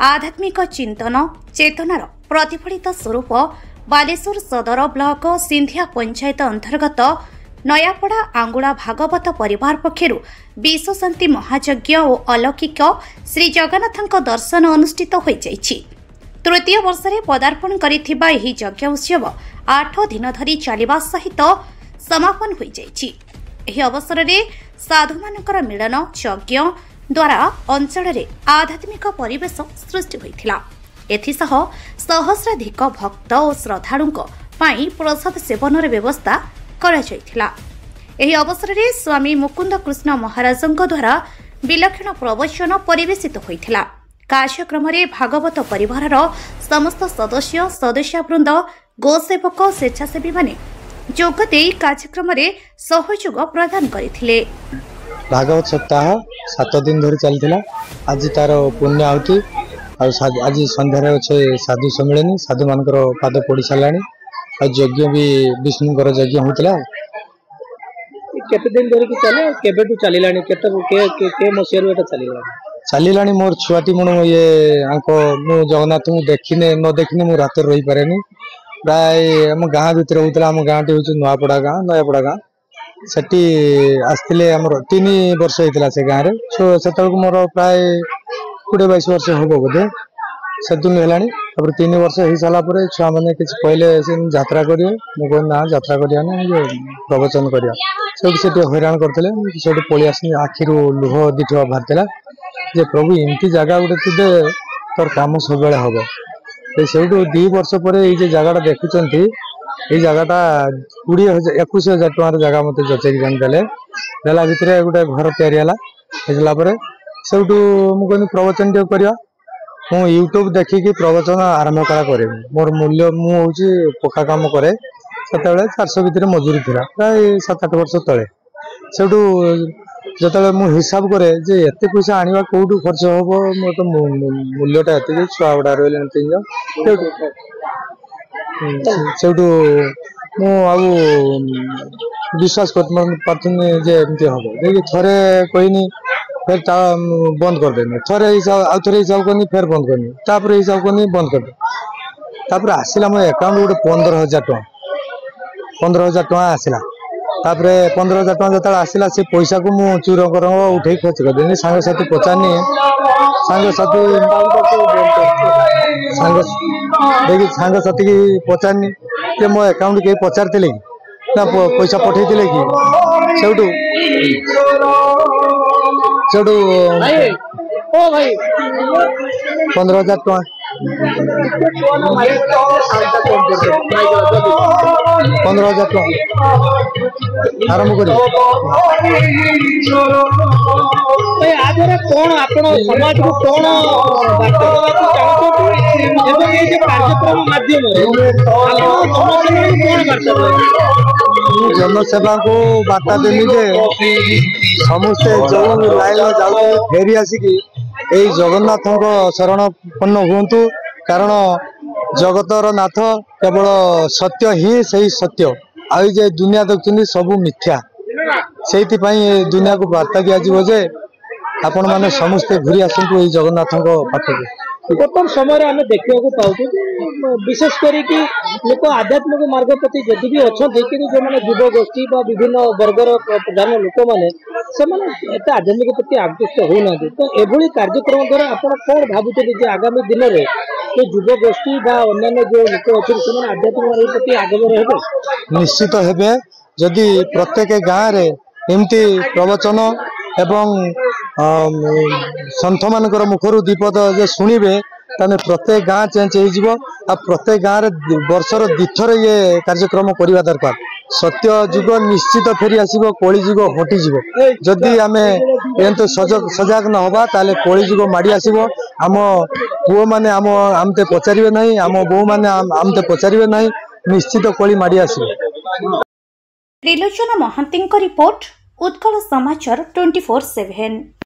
आध्यात्मिक चिंतन चेतनार प्रतिफलित स्वरूप बालेश्वर सदर ब्लॉक सिंधिया पंचायत अंतर्गत नयापड़ा आंगुड़ा भागवत परिवार पक्षरु विश्वशांति महायज्ञ और अलौकिक श्री जगन्नाथ दर्शन अनुष्ठित हो जाइछि। तृतीय वर्ष में पदार्पण करिथिबा एही यज्ञ उत्सव 8 दिन धरी चलिबा सहित समापन हो जाइछि। एही अवसर में साधु मानकर मिलन यज्ञ द्वारा अंचल में आध्यात्मिक परिवेश सृष्टि होइथिला। एथिसह सहस्राधिक भक्त और श्रद्धालुओं पाई प्रसाद सेवन व्यवस्था करा जाइथिला। एही अवसर में स्वामी मुकुंद कृष्ण महाराजों द्वारा विलक्षण प्रवचन परिवेशित होइथिला। कार्यक्रम में भागवत परिवार समस्त सदस्य सदस्यवृंद गोसेवक स्वेच्छासेवी माने जोगदे कार्यक्रम में सहयोग प्रदान करथिले। भागवत सप्ताह 7 दिन धरी चलता। आज तार पुण्य आहुति आज संध्यारे अच्छे साधु सम्मिलन साधु मान पाद पड़ सारा यज्ञ भी विष्णुकर यज्ञ होता। केते दिन धरी चले केबेटू चलिलानी के मसियारू चलिला चलिलानी मोर छुआटी मन ये मु जगन्नाथ को देखने न देखने मु रात रही पारे प्राय आम गाँ भीतर होता। आम गाँटी हूँ नुआपड़ा गाँ नयापड़ा गाँ सेठी आसते आमर 3 वर्ष होता से गाँव में से मोर प्राय 20-22 वर्ष हम बोधे से दिन है। 3 वर्ष हो सारापर छुआ मैंने किसी कहले यात्रा करेंगे मुझे ना यात्रा करिया प्रवचन करिया से हैरान करते पलि आस आखिर लुह दिठवा बाहर जे प्रभु एमती जगह गोटे थे तोर कम सब हम से 2 वर्ष पर ये जगह देखुं ये जगहटा 21,000 टकर जगह मत जचेक देले भितर गोटे घर तैयारी से मुझे प्रवचन टे करवा मु यूट्यूब देखिकी प्रवचन आरंभ करा मोर मूल्य मुझे पक्का कम करे से 400 भितर मजूरी थी प्राय 7-8 वर्ष तले से जो मु हिसाब करे जे एते पैसा आनिबा कोठू खर्च होबो मो तो मूल्यटा एते छुआ गुडा रहले 3 सेठू मु आउ विश्वास करथुनी जे एमती हम देखिए थरे कहनी फिर बंद कर देनी थरे हिसाब थे हिसाब करनी फिर बंद करनी तापर हिसाब करनी बंद कर तापर आसला मो अकाउंट गोटे 15,000 टका आसला। तापर 15,000 टका जो आसला से पैसा को मु चूर उठे खर्च करदेनी सांगसाथी पचारनी देखिए सांगसाथी की पचारनी कि मो अकाउंट के पचार ना पैसा पठे कि सेठू 15,000 टका 15,000 टका आरंभ कर कौन आपण समाज को कौन कार्यक्रम माध्यम जनसेवा को बार्ता देनी जे समस्ते जो लाइन जाऊ फेरी आसिकी यही जगन्नाथ शरणपन्न हुंतु कारण जगतर नाथ केवल सत्य ही सही सत्य आई जे दुनिया देखते सबू मिथ्या से दुनिया को बार्ता दिज्वे आपण मैंने समस्ते घूरी आसतु ये जगन्नाथ पाखक। बर्तमान समय आम देखा पाऊँ विशेषकर लोक आध्यात्मिक मार्ग प्रति जदि भी अच्छा कि जो मैंने युव गोष्ठी विभिन्न वर्गर प्रधान लोक मैंने आध्यात्मिक प्रति आकृष्ट होना तो एभली कार्यक्रम द्वारा आप कौन भावुं आगामी दिन में जो युव गोष्ठी अन्य जो लोक अच्छे आध्यात्मिक मार्ग प्रति आगमन हे निश्चित हेबे जदि प्रत्येक गाँव में एमती प्रवचन एवं सन्थ मानकर मुखर दीपद जे शुणवे ताने प्रत्येक गाँ चेंज हो प्रत्येक गाँव वर्षर 2 थर ये कार्यक्रम करवा दरकार। सत्य जुग निश्चित फेरी आसो कली जुग हटिज जदि आम एंत सजग न हवा ताले कली जुग माड़ी आसो आम पुओ मैंने आमते पचारे ना आम बो मैंने आमते पचारे ना निश्चित कली माड़ी आसो। त्रिलोचन महांती रिपोर्ट उत्कल समाचार 24/7।